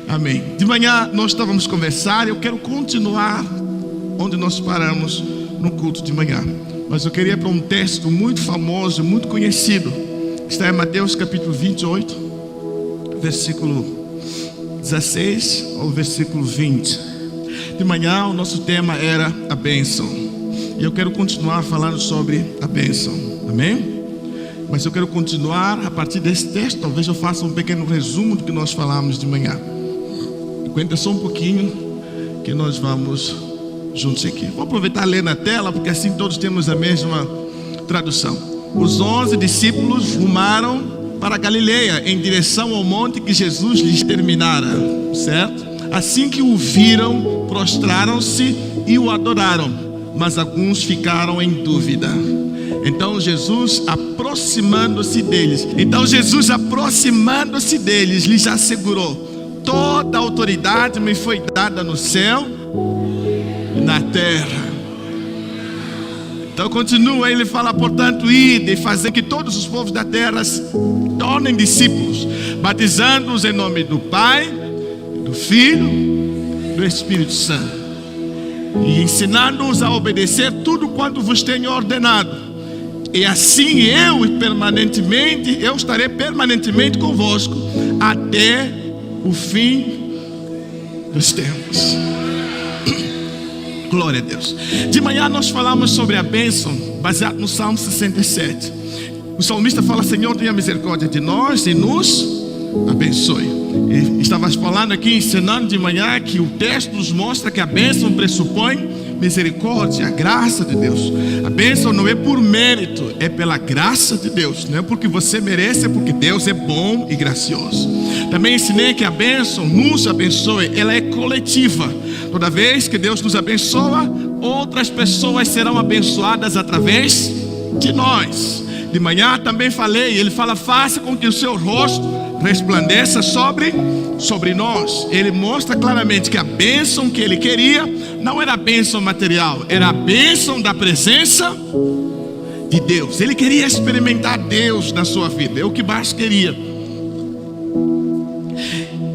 Amém. De manhã nós estávamos a conversar. Eu quero continuar onde nós paramos no culto de manhã. Mas eu queria ir para um texto muito famoso, muito conhecido. Está em Mateus capítulo 28, versículo 16 ao versículo 20. De manhã o nosso tema era a bênção. E eu quero continuar falando sobre a bênção. Amém? Mas eu quero continuar a partir desse texto. Talvez eu faça um pequeno resumo do que nós falamos de manhã. Aguenta só um pouquinho que nós vamos juntos aqui. Vou aproveitar e ler na tela, porque assim todos temos a mesma tradução. Os 11 discípulos rumaram para a Galileia, em direção ao monte que Jesus lhes determinara, certo? Assim que o viram, prostraram-se e o adoraram, mas alguns ficaram em dúvida. Então Jesus aproximando-se deles, lhes assegurou: toda a autoridade me foi dada no céu e na terra. Então continua, ele fala: portanto, ide e fazer que todos os povos da terra se tornem discípulos, batizando-os em nome do Pai, do Filho e do Espírito Santo, e ensinando-os a obedecer tudo quanto vos tenho ordenado. E assim eu estarei permanentemente convosco até o fim dos tempos. Glória a Deus. De manhã nós falamos sobre a bênção, baseado no Salmo 67. O salmista fala: Senhor, tenha misericórdia de nós e nos abençoe. E estavas falando aqui, ensinando de manhã, que o texto nos mostra que a bênção pressupõe misericórdia, a graça de Deus. A bênção não é por mérito, é pela graça de Deus. Não é porque você merece, é porque Deus é bom e gracioso. Também ensinei que a bênção nos abençoe, ela é coletiva. Toda vez que Deus nos abençoa, outras pessoas serão abençoadas através de nós. De manhã também falei, ele fala: faça com que o seu rosto resplandeça sobre nós. Ele mostra claramente que a bênção que ele queria não era a bênção material, era a bênção da presença de Deus. Ele queria experimentar Deus na sua vida, é o que mais queria.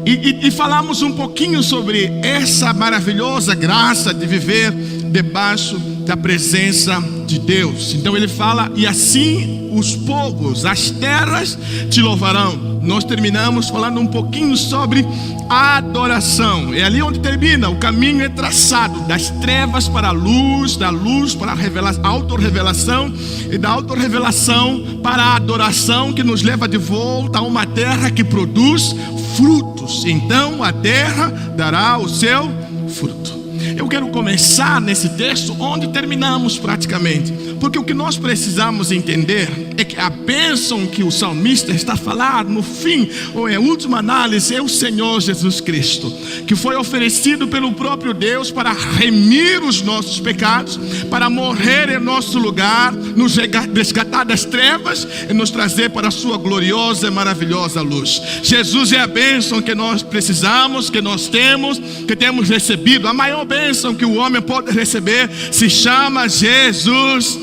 E falamos um pouquinho sobre essa maravilhosa graça de viver debaixo da presença de Deus. Então ele fala: e assim os povos, as terras te louvarão. Nós terminamos falando um pouquinho sobre a adoração. É ali onde termina, o caminho é traçado das trevas para a luz, da luz para a autorrevelação, e da autorrevelação para a adoração, que nos leva de volta a uma terra que produz frutos. Então a terra dará o seu fruto. Eu quero começar nesse texto onde terminamos praticamente, porque o que nós precisamos entender é que a bênção que o salmista está falando no fim, ou em última análise, é o Senhor Jesus Cristo, que foi oferecido pelo próprio Deus para remir os nossos pecados, para morrer em nosso lugar, nos resgatar das trevas e nos trazer para a sua gloriosa e maravilhosa luz. Jesus é a bênção que nós precisamos, que nós temos, que temos recebido. A maior bênção que o homem pode receber se chama Jesus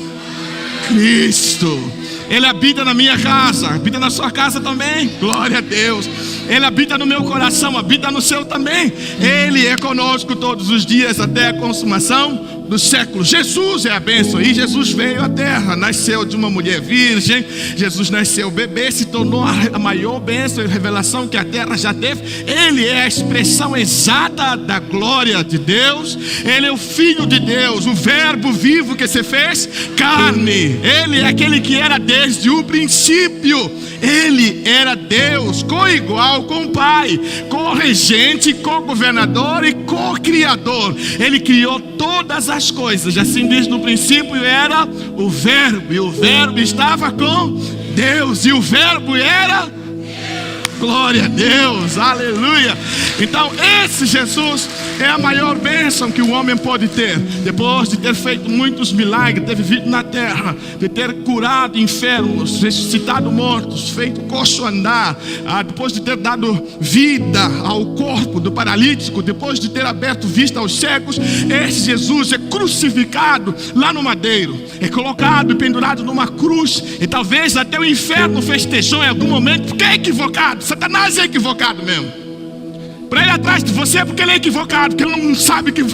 Cristo. Ele habita na minha casa, habita na sua casa também. Glória a Deus. Ele habita no meu coração, habita no seu também. Ele é conosco todos os dias até a consumação dos séculos. Jesus é a bênção. E Jesus veio à terra, nasceu de uma mulher virgem. Jesus nasceu bebê, se tornou a maior bênção e revelação que a terra já teve. Ele é a expressão exata da glória de Deus. Ele é o Filho de Deus, o Verbo vivo que se fez carne. Ele é aquele que era desde o princípio. Ele era Deus, co-igual com o Pai, co-regente, co-governador e co-criador. Ele criou todas as coisas. Assim diz: no princípio era o Verbo, e o Verbo estava com Deus, e o Verbo era... Glória a Deus, aleluia. Então esse Jesus é a maior bênção que o homem pode ter. Depois de ter feito muitos milagres, ter vivido na terra, de ter curado enfermos, ressuscitado mortos, feito coxo andar, depois de ter dado vida ao corpo do paralítico, depois de ter aberto vista aos cegos, esse Jesus é crucificado lá no madeiro, é colocado e pendurado numa cruz. E talvez até o inferno festejou em algum momento, porque é equivocado. Satanás é equivocado mesmo. para ele atrás de você, porque ele é equivocado, porque ele não sabe que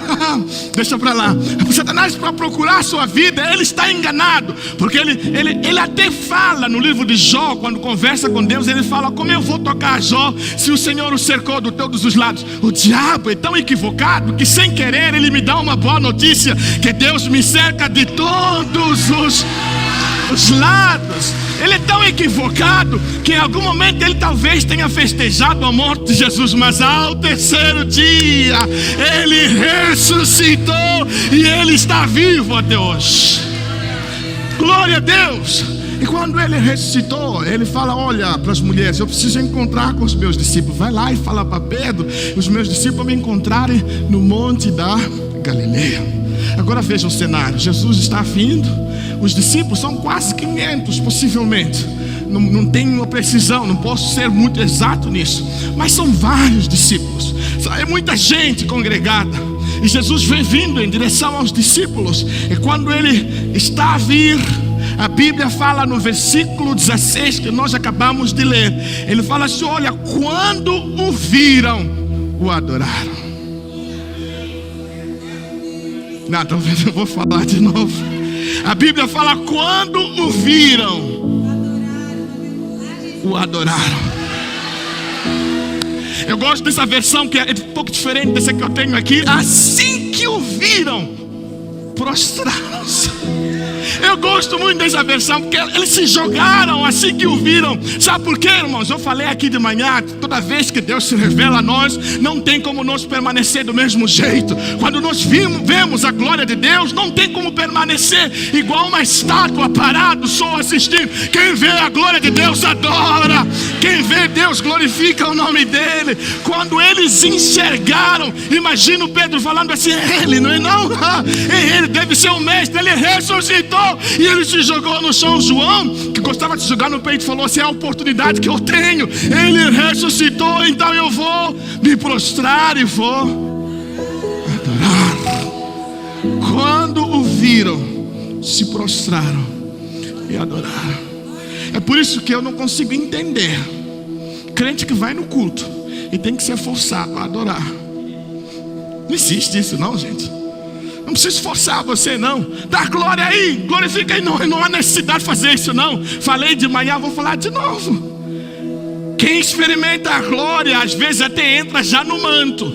deixa para lá. Satanás, para procurar a sua vida, ele está enganado, porque ele até fala no livro de Jó, quando conversa com Deus, ele fala: como eu vou tocar Jó se o Senhor o cercou de todos os lados? O diabo é tão equivocado que, sem querer, ele me dá uma boa notícia, que Deus me cerca de todos os lados. Ele é tão equivocado que em algum momento ele talvez tenha festejado a morte de Jesus, mas ao terceiro dia ele ressuscitou e ele está vivo até hoje. Glória a Deus. E quando ele ressuscitou, ele fala: olha para as mulheres, eu preciso encontrar com os meus discípulos. Vai lá e fala para Pedro, os meus discípulos me encontrarem no monte da Galileia. Agora veja o cenário: Jesus está vindo, os discípulos são quase 500 possivelmente, não tenho uma precisão, não posso ser muito exato nisso, mas são vários discípulos, é muita gente congregada, e Jesus vem vindo em direção aos discípulos. E quando ele está a vir, a Bíblia fala no versículo 16 que nós acabamos de ler, ele fala assim: olha, quando o viram, o adoraram. Não, talvez eu vou falar de novo. A Bíblia fala: quando o viram, o adoraram. Eu gosto dessa versão, que é um pouco diferente dessa que eu tenho aqui. Assim que o viram, prostraram-se. Eu gosto muito dessa versão, porque eles se jogaram assim que o viram. Sabe por quê, irmãos? Eu falei aqui de manhã, toda vez que Deus se revela a nós, não tem como nós permanecer do mesmo jeito. Quando nós vemos a glória de Deus, não tem como permanecer igual uma estátua parado, só assistindo. Quem vê a glória de Deus adora. Quem vê Deus glorifica o nome dele. Quando eles enxergaram, imagino Pedro falando assim: ele, não é não? Ele deve ser o mestre, ele ressuscitou. E ele se jogou no chão. João, que gostava de jogar no peito, falou assim: é a oportunidade que eu tenho. Ele ressuscitou, então eu vou me prostrar e vou adorar. Quando o viram, se prostraram e adoraram. É por isso que eu não consigo entender crente que vai no culto e tem que ser forçado a adorar. Não existe isso não, gente. Não preciso forçar você não. Dá glória aí, glorifica aí. Não há necessidade de fazer isso não. Falei de manhã, vou falar de novo. Quem experimenta a glória, às vezes até entra já no manto.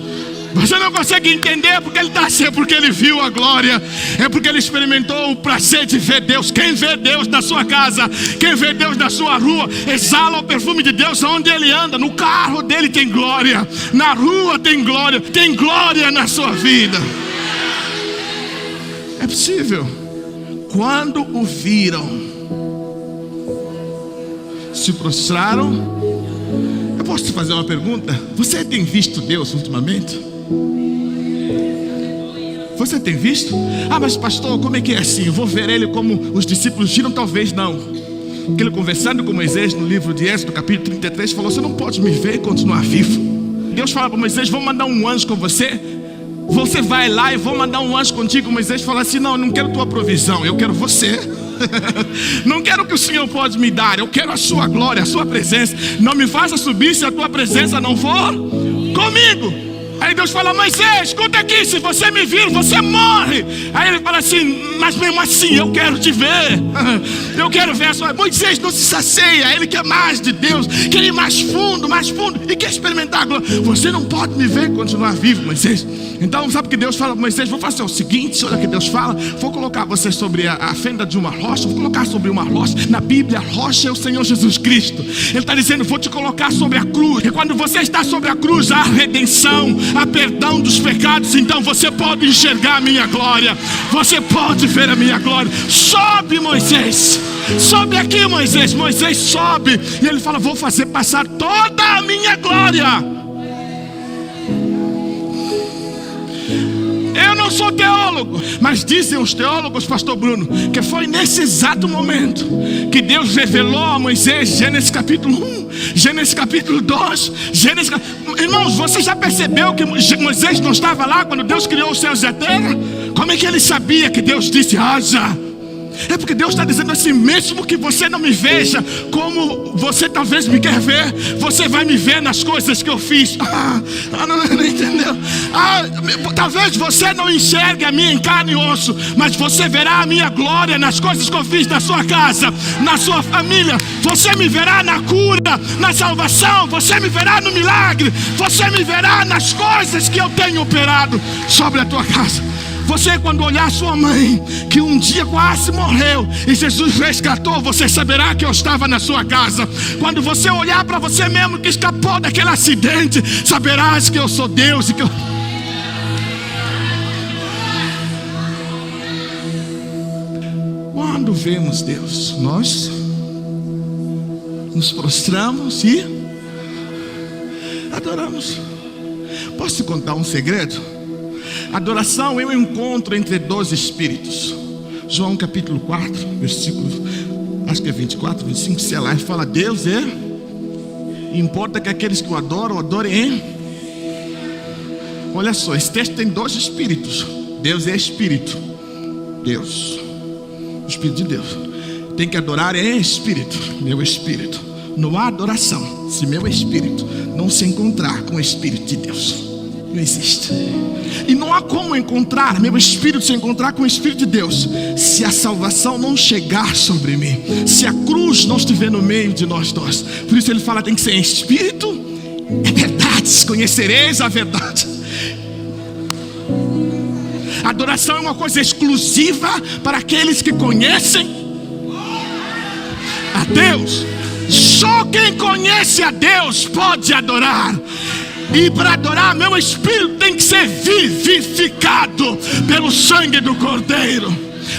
Você não consegue entender porque ele está assim, é porque ele viu a glória, é porque ele experimentou o prazer de ver Deus. Quem vê Deus na sua casa, quem vê Deus na sua rua, exala o perfume de Deus onde ele anda. No carro dele tem glória, na rua tem glória na sua vida. É possível. Quando o viram, se prostraram. Eu posso te fazer uma pergunta? Você tem visto Deus ultimamente? Você tem visto? Ah, mas pastor, como é que é assim? Eu vou ver ele como os discípulos viram? Talvez não. Porque ele, conversando com Moisés no livro de Êxodo, capítulo 33, falou: você não pode me ver e continuar vivo. Deus fala para Moisés: vou mandar um anjo com você. Você vai lá e vou mandar um anjo contigo. Moisés fala assim: não quero tua provisão, eu quero você. Não quero o que o Senhor pode me dar, eu quero a sua glória, a sua presença. Não me faça subir se a tua presença não for comigo. Aí Deus fala: Moisés, escuta aqui, se você me vir, você morre. Aí ele fala assim: mas mesmo assim eu quero te ver. Eu quero ver a sua... Moisés não se sacia, ele quer mais de Deus, quer ir mais fundo, e quer experimentar a glória. Você não pode me ver e continuar vivo, Moisés. Então sabe o que Deus fala para Moisés? Vou fazer o seguinte, olha o que Deus fala: vou colocar você sobre a fenda de uma rocha. Vou colocar sobre uma rocha. Na Bíblia, a rocha é o Senhor Jesus Cristo. Ele está dizendo: vou te colocar sobre a cruz. E quando você está sobre a cruz, há redenção, há perdão dos pecados. Então você pode enxergar a minha glória, você pode ver a minha glória. Sobe, Moisés, sobe aqui, Moisés. Moisés sobe e ele fala: vou fazer passar toda a minha glória. Eu não sou teólogo, mas dizem os teólogos, pastor Bruno, que foi nesse exato momento que Deus revelou a Moisés Gênesis capítulo 1, Gênesis capítulo 2, Irmãos, você já percebeu que Moisés não estava lá quando Deus criou os céus e a terra? Como é que ele sabia que Deus disse haja? É porque Deus está dizendo assim: mesmo que você não me veja como você talvez me quer ver, você vai me ver nas coisas que eu fiz. Não entendeu? Talvez você não enxergue a minha em carne e osso, mas você verá a minha glória nas coisas que eu fiz na sua casa, na sua família. Você me verá na cura, na salvação. Você me verá no milagre. Você me verá nas coisas que eu tenho operado sobre a tua casa. Você, quando olhar sua mãe, que um dia quase morreu e Jesus resgatou, você saberá que eu estava na sua casa. Quando você olhar para você mesmo que escapou daquele acidente, saberás que eu sou Deus e que eu... Quando vemos Deus, nós nos prostramos e adoramos. Posso te contar um segredo? Adoração é um encontro entre dois espíritos. João capítulo 4, versículo, acho que é 24, 25, sei lá, fala: Deus importa que aqueles que o adoram, adorem. Olha só, esse texto tem dois espíritos. Deus é espírito. Deus, o Espírito de Deus, tem que adorar em espírito. Meu espírito. Não há adoração se meu espírito não se encontrar com o Espírito de Deus. Não existe. E não há como encontrar meu espírito se encontrar com o Espírito de Deus se a salvação não chegar sobre mim, se a cruz não estiver no meio de nós dois. Por isso ele fala: tem que ser em espírito. É verdade, conhecereis a verdade. Adoração é uma coisa exclusiva para aqueles que conhecem a Deus. Só quem conhece a Deus pode adorar. E para adorar, meu espírito tem que ser vivificado pelo sangue do Cordeiro.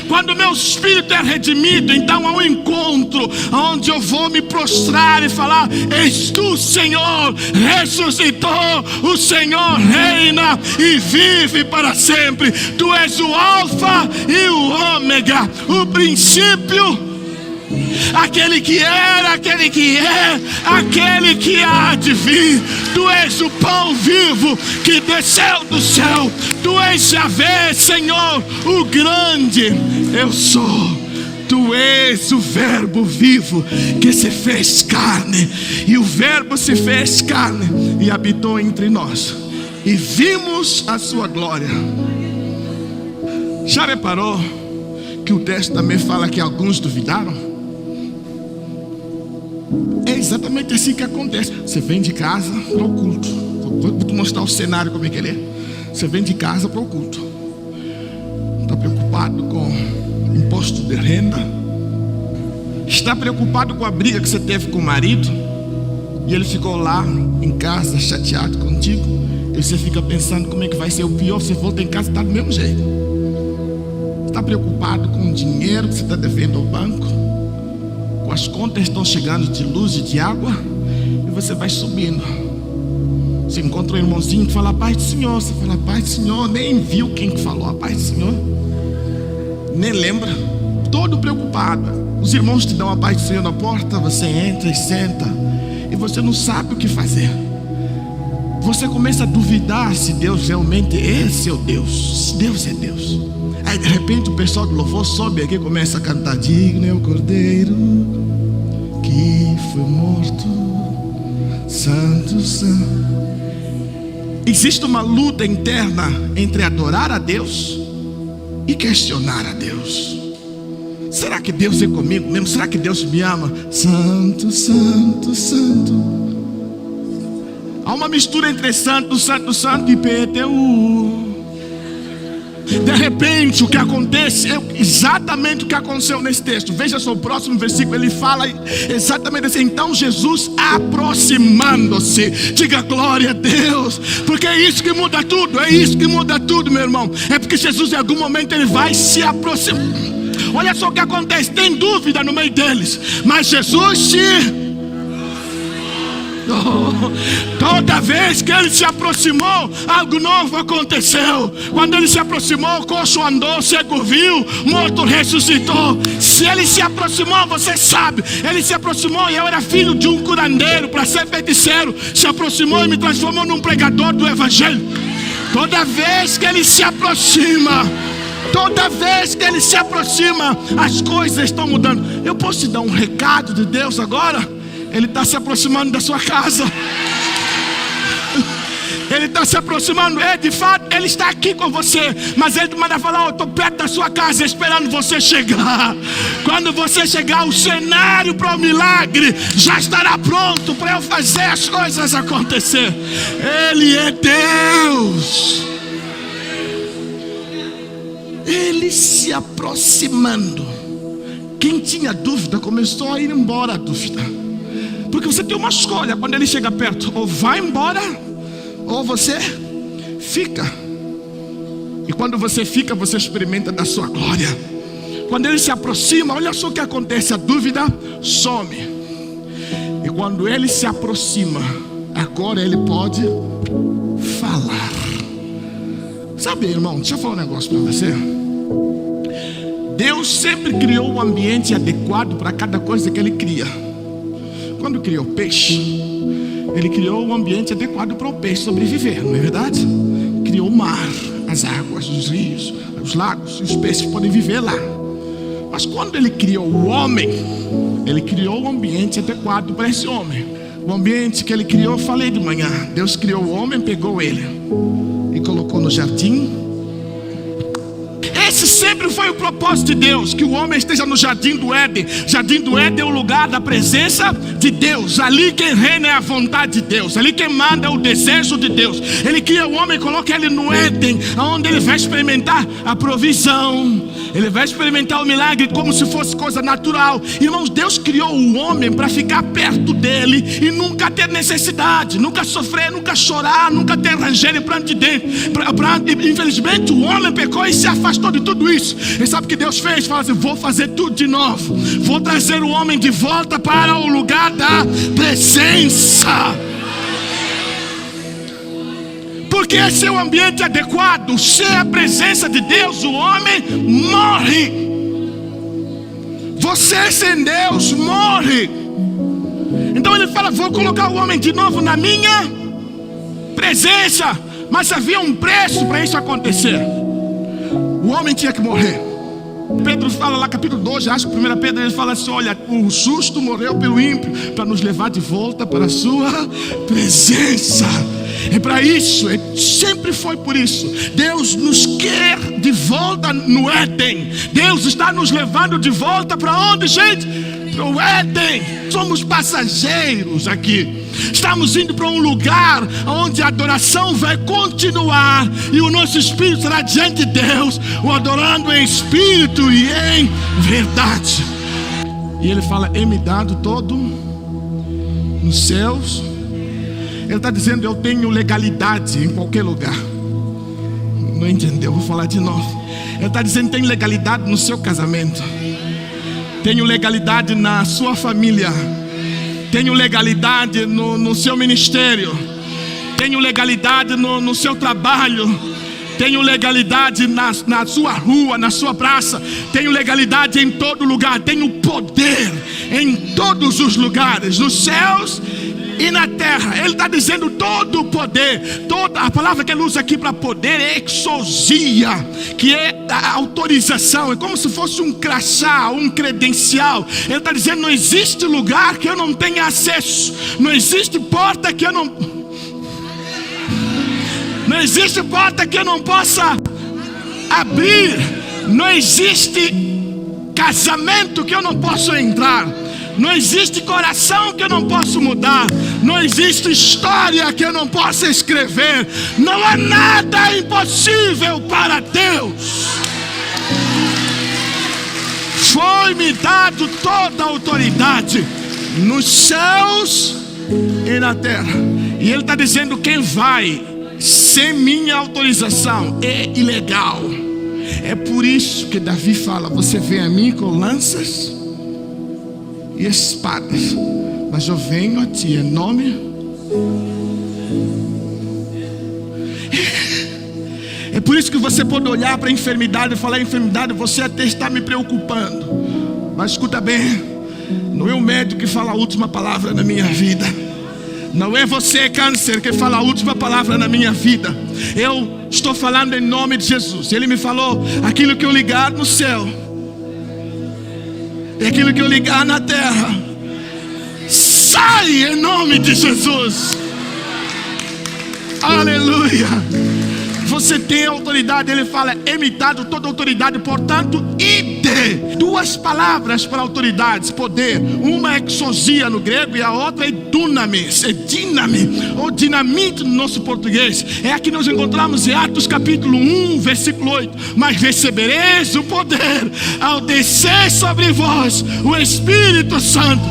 Quando meu espírito é redimido, então há um encontro onde eu vou me prostrar e falar: eis tu, Senhor, ressuscitou, o Senhor reina e vive para sempre. Tu és o Alfa e o Ômega, o princípio, aquele que era, aquele que é, aquele que há de vir. Tu és o pão vivo que desceu do céu. Tu és Javé, Senhor, o grande eu sou. Tu és o verbo vivo que se fez carne. E o verbo se fez carne e habitou entre nós, e vimos a sua glória. Já reparou que o texto também fala que alguns duvidaram? É exatamente assim que acontece. Você vem de casa para o culto. Vou te mostrar o cenário como é que ele é. Você vem de casa para o culto, está preocupado com imposto de renda, está preocupado com a briga que você teve com o marido, e ele ficou lá em casa chateado contigo, e você fica pensando como é que vai ser. O pior, você volta em casa e está do mesmo jeito. Está preocupado com o dinheiro que você está devendo ao banco, com as contas que estão chegando de luz e de água, e você vai subindo. Você encontra um irmãozinho que fala: paz do Senhor. Você fala: paz do Senhor. Nem viu quem falou a paz do Senhor, nem lembra. Todo preocupado. Os irmãos te dão a paz do Senhor na porta, você entra e senta, e você não sabe o que fazer. Você começa a duvidar se Deus realmente é seu Deus, se Deus é Deus. Aí de repente o pessoal do louvor sobe aqui e começa a cantar: digno é o Cordeiro que foi morto, santo, santo. Existe uma luta interna entre adorar a Deus e questionar a Deus. Será que Deus é comigo mesmo? Será que Deus me ama? Santo, santo, santo. Há uma mistura entre santo, santo, santo e PTU. De repente o que acontece é exatamente o que aconteceu nesse texto. Veja só o próximo versículo, ele fala exatamente assim: então Jesus aproximando-se. Diga glória a Deus, porque é isso que muda tudo. É isso que muda tudo, meu irmão. É porque Jesus em algum momento ele vai se aproximar. Olha só o que acontece, tem dúvida no meio deles, mas Jesus se... toda vez que ele se aproximou, algo novo aconteceu. Quando ele se aproximou, o coxo andou, cego viu, morto ressuscitou. Se ele se aproximou, você sabe, ele se aproximou e eu era filho de um curandeiro para ser feiticeiro. Se aproximou e me transformou num pregador do evangelho. Toda vez que ele se aproxima, Toda vez que ele se aproxima, as coisas estão mudando. Eu posso te dar um recado de Deus agora? Ele está se aproximando da sua casa. Ele está se aproximando, de fato, Ele está aqui com você. Mas Ele te manda falar: eu estou perto da sua casa esperando você chegar. Quando você chegar, o cenário para o milagre já estará pronto para eu fazer as coisas acontecer. Ele é Deus. Ele se aproximando. Quem tinha dúvida começou a ir embora a dúvida. Porque você tem uma escolha quando Ele chega perto: ou vai embora, ou você fica. E quando você fica, você experimenta da sua glória. Quando Ele se aproxima, olha só o que acontece: a dúvida some. E quando Ele se aproxima, agora Ele pode falar. Sabe, irmão, deixa eu falar um negócio para você. Deus sempre criou um ambiente adequado para cada coisa que Ele cria. Quando criou peixe, Ele criou um ambiente adequado para o peixe sobreviver, não é verdade? Criou o mar, as águas, os rios, os lagos, e os peixes podem viver lá. Mas quando Ele criou o homem, Ele criou um ambiente adequado para esse homem. O ambiente que Ele criou, eu falei de manhã. Deus criou o homem, pegou ele e colocou no jardim. Esse sempre foi o propósito de Deus, que o homem esteja no jardim do Éden. Jardim do Éden é o lugar da presença de Deus. Ali quem reina é a vontade de Deus. Ali quem manda é o desejo de Deus. Ele cria o homem e coloca ele no Éden, onde ele vai experimentar a provisão. Ele vai experimentar o milagre como se fosse coisa natural. Irmãos, Deus criou o homem para ficar perto dele e nunca ter necessidade, nunca sofrer, nunca chorar, nunca ter ranger e pranto de dente. Infelizmente o homem pecou e se afastou de tudo isso. E sabe o que Deus fez? Fala assim: vou fazer tudo de novo. Vou trazer o homem de volta para o lugar da presença. Porque esse é o ambiente adequado. Sem a presença de Deus, o homem morre. Você sem Deus morre. Então Ele fala: vou colocar o homem de novo na minha presença. Mas havia um preço para isso acontecer. O homem tinha que morrer. Pedro fala lá, capítulo 2, acho que 1 Pedro, ele fala assim: olha, o justo morreu pelo ímpio para nos levar de volta para a sua presença. É para isso, sempre foi por isso. Deus nos quer de volta no Éden. Deus está nos levando de volta para onde, gente? Para o Éden. Somos passageiros aqui. Estamos indo para um lugar onde a adoração vai continuar e o nosso espírito será diante de Deus, o adorando em espírito e em verdade. E Ele fala: é-me dado todo nos céus. Ele está dizendo: eu tenho legalidade em qualquer lugar. Não entendeu? Vou falar de novo. Ele está dizendo: tem legalidade no seu casamento, tenho legalidade na sua família, tenho legalidade no seu ministério, tenho legalidade no seu trabalho, tenho legalidade na sua rua, na sua praça, tenho legalidade em todo lugar, tenho poder em todos os lugares, nos céus e na terra. Ele está dizendo todo o poder. Toda a palavra que ele usa aqui para poder é exousia, que é a autorização. É como se fosse um crachá, um credencial. Ele está dizendo: não existe lugar que eu não tenha acesso. Não existe porta que eu não existe porta que eu não possa abrir. Não existe casamento que eu não possa entrar. Não existe coração que eu não possa mudar. Não existe história que eu não possa escrever. Não há nada impossível para Deus. Foi-me dado toda a autoridade nos céus e na terra. E Ele está dizendo: quem vai sem minha autorização é ilegal. É por isso que Davi fala: você vem a mim com lanças e espadas, mas eu venho a ti em nome. É por isso que você pode olhar para a enfermidade e falar: enfermidade, você até está me preocupando. Mas escuta bem, não é o médico que fala a última palavra na minha vida. Não é você, câncer, que fala a última palavra na minha vida. Eu estou falando em nome de Jesus. Ele me falou: aquilo que eu ligar no céu e aquilo que eu ligar na terra, sai em nome de Jesus. Aleluia. Você tem autoridade. Ele fala: imitado toda autoridade, portanto, ide. Duas palavras para autoridades, poder. Uma é exousia no grego e a outra é dunamis, é dinami, ou dinamite no nosso português. É aqui nós encontramos em Atos capítulo 1, versículo 8. Mas recebereis o poder ao descer sobre vós o Espírito Santo,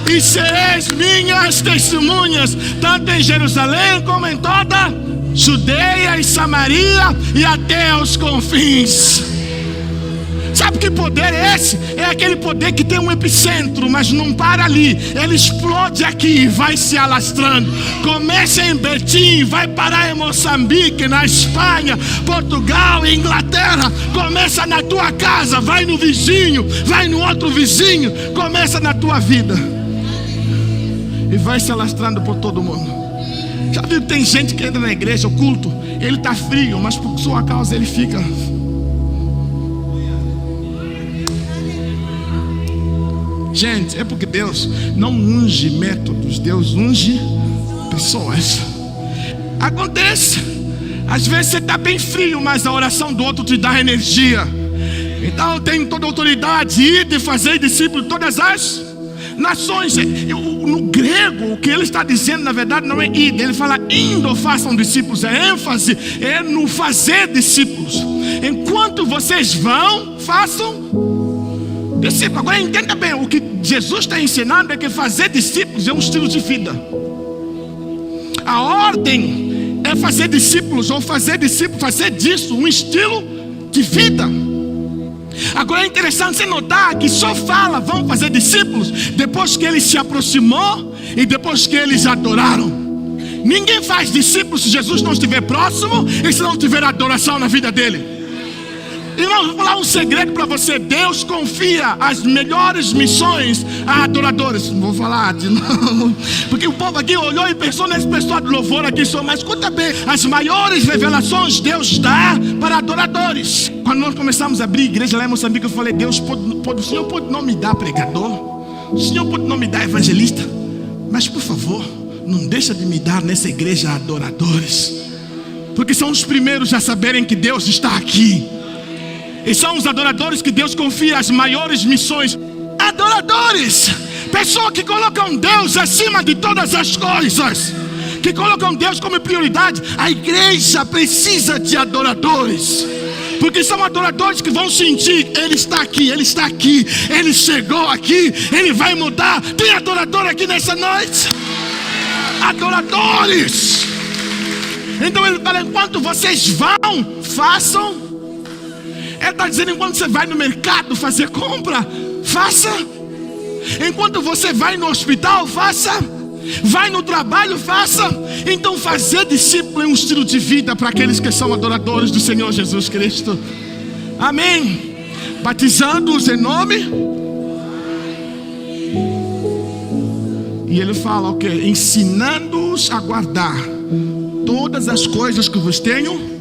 e sereis minhas testemunhas, tanto em Jerusalém como em toda Judeia e Samaria e até aos confins. Sabe que poder é esse? É aquele poder que tem um epicentro, mas não para ali. Ele explode aqui e vai se alastrando. Começa em Betim, vai parar em Moçambique, na Espanha, Portugal e Inglaterra. Começa na tua casa, vai no vizinho, vai no outro vizinho. Começa na tua vida e vai se alastrando por todo mundo. Já viu que tem gente que entra na igreja, o culto, ele está frio, mas por sua causa ele fica. Gente, é porque Deus não unge métodos, Deus unge pessoas. Acontece, às vezes você está bem frio, mas a oração do outro te dá energia. Então eu tenho toda a autoridade, ir de fazer discípulos de todas as nações. No grego, o que ele está dizendo na verdade não é ir, ele fala indo façam discípulos. A ênfase é no fazer discípulos. Enquanto vocês vão, façam discípulos. Agora entenda bem, o que Jesus está ensinando é que fazer discípulos é um estilo de vida. A ordem é fazer discípulos, ou fazer discípulos, fazer disso um estilo de vida. Agora é interessante você notar que só fala vão fazer discípulos depois que ele se aproximou e depois que eles adoraram. Ninguém faz discípulos se Jesus não estiver próximo e se não tiver adoração na vida dele. Irmão, vou falar um segredo para você. Deus confia as melhores missões a adoradores. Não vou falar de novo, porque o povo aqui olhou e pensou nesse pessoal de louvor aqui só. Mas escuta bem, as maiores revelações Deus dá para adoradores. Quando nós começamos a abrir igreja lá em Moçambique, eu falei: Deus, o Senhor pode não me dar pregador, o Senhor pode não me dar evangelista, mas por favor, não deixa de me dar nessa igreja adoradores, porque são os primeiros a saberem que Deus está aqui. E são os adoradores que Deus confia as maiores missões. Adoradores, pessoas que colocam Deus acima de todas as coisas, que colocam Deus como prioridade. A igreja precisa de adoradores, porque são adoradores que vão sentir: Ele está aqui, Ele está aqui, Ele chegou aqui, Ele vai mudar. Tem adorador aqui nessa noite? Adoradores. Então ele fala: enquanto vocês vão, façam. Ele está dizendo: enquanto você vai no mercado fazer compra, faça. Enquanto você vai no hospital, faça. Vai no trabalho, faça. Então fazer discípulo é um estilo de vida para aqueles que são adoradores do Senhor Jesus Cristo. Amém. Batizando-os em nome. E ele fala o quê? Ensinando-os a guardar todas as coisas que vos tenho.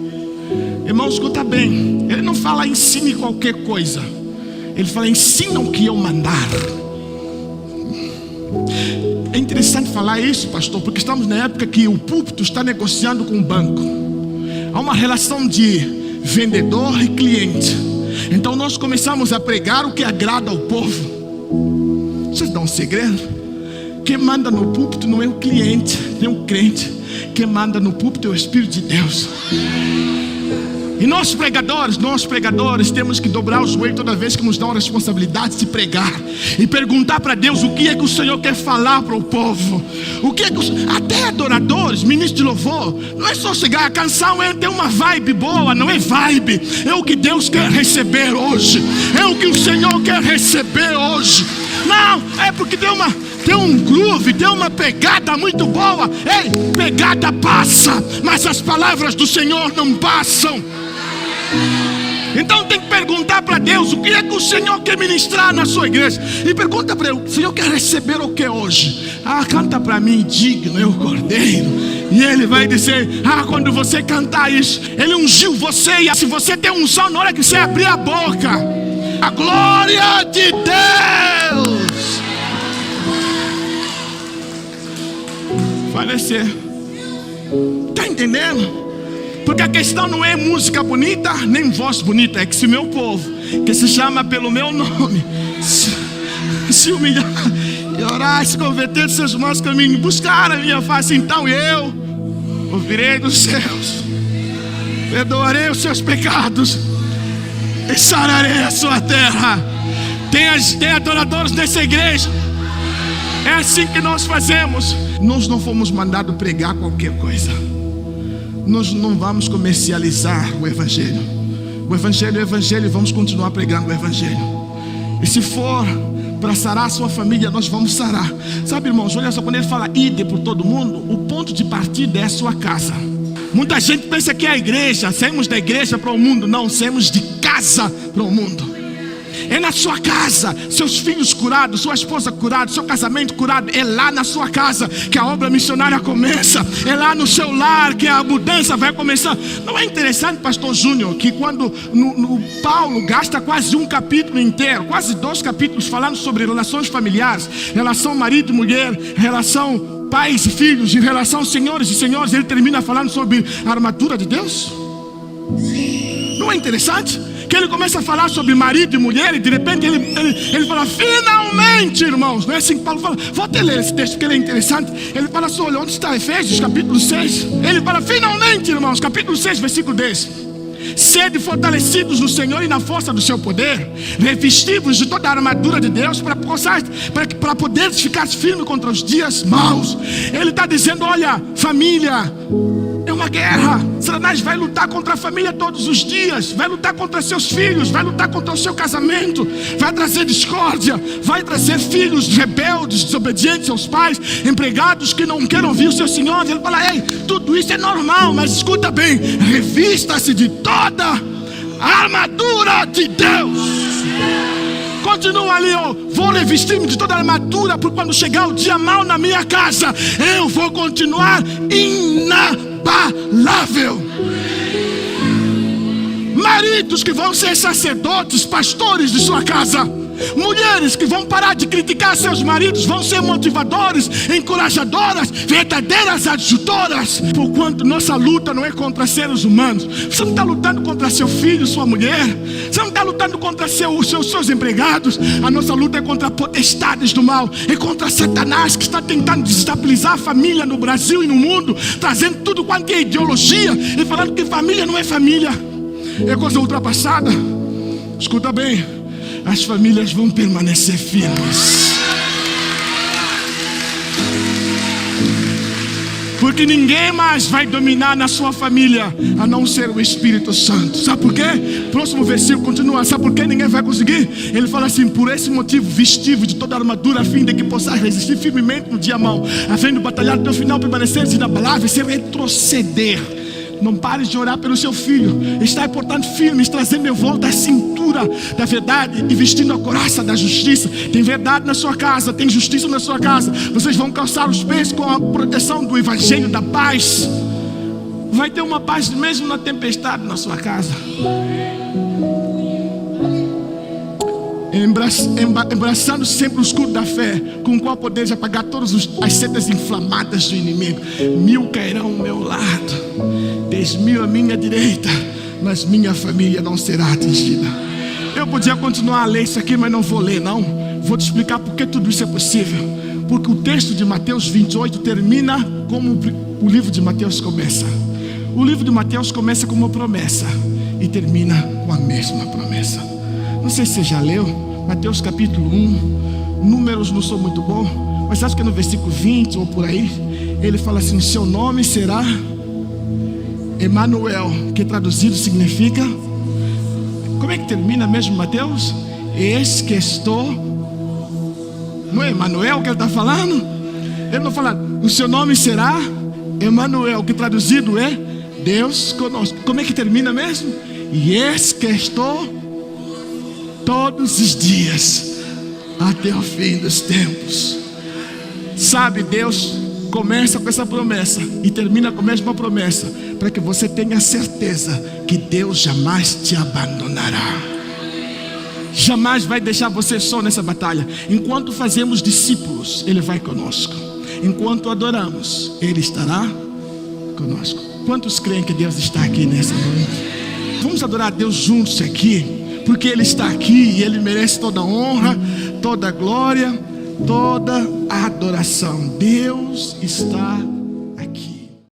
Irmão, escuta bem. Ele não fala ensine qualquer coisa. Ele fala ensina o que eu mandar. É interessante falar isso, pastor, porque estamos na época que o púlpito está negociando com o banco. Há uma relação de vendedor e cliente. Então nós começamos a pregar o que agrada ao povo. Vocês dão um segredo? Quem manda no púlpito não é o cliente, nem o crente. Quem manda no púlpito é o Espírito de Deus. E nós pregadores temos que dobrar os joelhos toda vez que nos dão a responsabilidade de pregar e perguntar para Deus o que é que o Senhor quer falar para o povo. O que é que até adoradores, ministros de louvor, não é só chegar, a canção tem uma vibe boa, não é vibe, é o que Deus quer receber hoje, é o que o Senhor quer receber hoje. Não, é porque tem um groove, tem uma pegada muito boa. Ei, pegada passa, mas as palavras do Senhor não passam. Então tem que perguntar para Deus o que é que o Senhor quer ministrar na sua igreja. E pergunta para Ele: o Senhor quer receber o que hoje? Canta para mim: digno é o Cordeiro E Ele vai dizer: quando você cantar isso, Ele ungiu você. E se você tem unção, na hora que você abrir a boca, a glória de Deus vai descer. Está entendendo? Porque a questão não é música bonita, nem voz bonita. É que se meu povo, que se chama pelo meu nome, se humilhar e orar, se converter dos seus maus caminhos, buscar a minha face, então eu ouvirei dos céus, perdoarei os seus pecados e sararei a sua terra. Tem adoradores nessa igreja. É assim que nós fazemos. Nós não fomos mandados pregar qualquer coisa. Nós não vamos comercializar o Evangelho. O Evangelho é o Evangelho, e vamos continuar pregando o Evangelho. E se for para sarar a sua família, nós vamos sarar. Sabe, irmãos, olha só, quando ele fala ide por todo mundo, o ponto de partida é a sua casa. Muita gente pensa que é a igreja, saímos da igreja para o mundo. Não, saímos de casa para o mundo. É na sua casa, seus filhos curados, sua esposa curada, seu casamento curado. É lá na sua casa que a obra missionária começa. É lá no seu lar que a mudança vai começar. Não é interessante, pastor Júnior, que quando no Paulo gasta quase um capítulo inteiro, quase 2 capítulos falando sobre relações familiares, relação marido e mulher, relação pais e filhos, em relação senhores e senhores, ele termina falando sobre a armadura de Deus? Não é interessante? Que ele começa a falar sobre marido e mulher, e de repente ele fala, finalmente, irmãos. Não é assim que Paulo fala? Vou até ler esse texto porque ele é interessante. Ele fala assim, olha, onde está Efésios, capítulo 6? Ele fala, finalmente, irmãos, capítulo 6, versículo 10. Sede fortalecidos no Senhor e na força do seu poder, revestivos de toda a armadura de Deus, para poder ficar firme contra os dias maus. Ele está dizendo, olha, família, é uma guerra. Satanás vai lutar contra a família todos os dias. Vai lutar contra seus filhos. Vai lutar contra o seu casamento. Vai trazer discórdia. Vai trazer filhos rebeldes, desobedientes aos pais, empregados que não querem ouvir os seus senhores. Ele fala, ei, tudo isso é normal, mas escuta bem, revista-se de toda a armadura de Deus. Continua ali, vou revestir-me de toda a armadura, porque quando chegar o dia mau na minha casa, eu vou continuar inabalável. Maridos que vão ser sacerdotes, pastores de sua casa. Mulheres que vão parar de criticar seus maridos, vão ser motivadores, encorajadoras, verdadeiras adjutoras. Porquanto nossa luta não é contra seres humanos. Você não está lutando contra seu filho, sua mulher. Você não está lutando contra seus empregados. A nossa luta é contra potestades do mal. É contra Satanás, que está tentando desestabilizar a família no Brasil e no mundo, trazendo tudo quanto é ideologia e falando que família não é família, é coisa ultrapassada. Escuta bem, as famílias vão permanecer firmes, porque ninguém mais vai dominar na sua família a não ser o Espírito Santo. Sabe por quê? Próximo versículo continua. Sabe por que ninguém vai conseguir? Ele fala assim, por esse motivo, vestível de toda a armadura, a fim de que possa resistir firmemente no dia mau, a fim de batalhar até o final, permanecer inabalável, sem retroceder. Não pare de orar pelo seu filho. Está, portanto, firme, trazendo de volta a cintura da verdade e vestindo a couraça da justiça. Tem verdade na sua casa, tem justiça na sua casa. Vocês vão calçar os pés com a proteção do Evangelho da paz. Vai ter uma paz mesmo na tempestade na sua casa. Embraçando sempre o escudo da fé, com o qual podeis apagar todas as setas inflamadas do inimigo. 1000 cairão ao meu lado, 10.000 à minha direita, mas minha família não será atingida. Eu podia continuar a ler isso aqui, mas não vou ler não. Vou te explicar por que tudo isso é possível. Porque o texto de Mateus 28 termina como o livro de Mateus começa. O livro de Mateus começa com uma promessa e termina com a mesma promessa. Não sei se você já leu Mateus capítulo 1. Números não sou muito bom, mas acho que é no versículo 20 ou por aí. Ele fala assim, seu nome será Emanuel, que traduzido significa, como é que termina mesmo Mateus? Eis que estou. Não é Emanuel que ele está falando? Ele não fala, o seu nome será Emanuel, que traduzido é Deus conosco. Como é que termina mesmo? E eis que estou todos os dias até o fim dos tempos. Sabe, Deus começa com essa promessa e termina com a mesma promessa, para que você tenha certeza que Deus jamais te abandonará. Jamais vai deixar você só nessa batalha. Enquanto fazemos discípulos, Ele vai conosco. Enquanto adoramos, Ele estará conosco. Quantos creem que Deus está aqui nessa noite? Vamos adorar a Deus juntos aqui, porque Ele está aqui e Ele merece toda a honra, toda a glória, toda a adoração. Deus está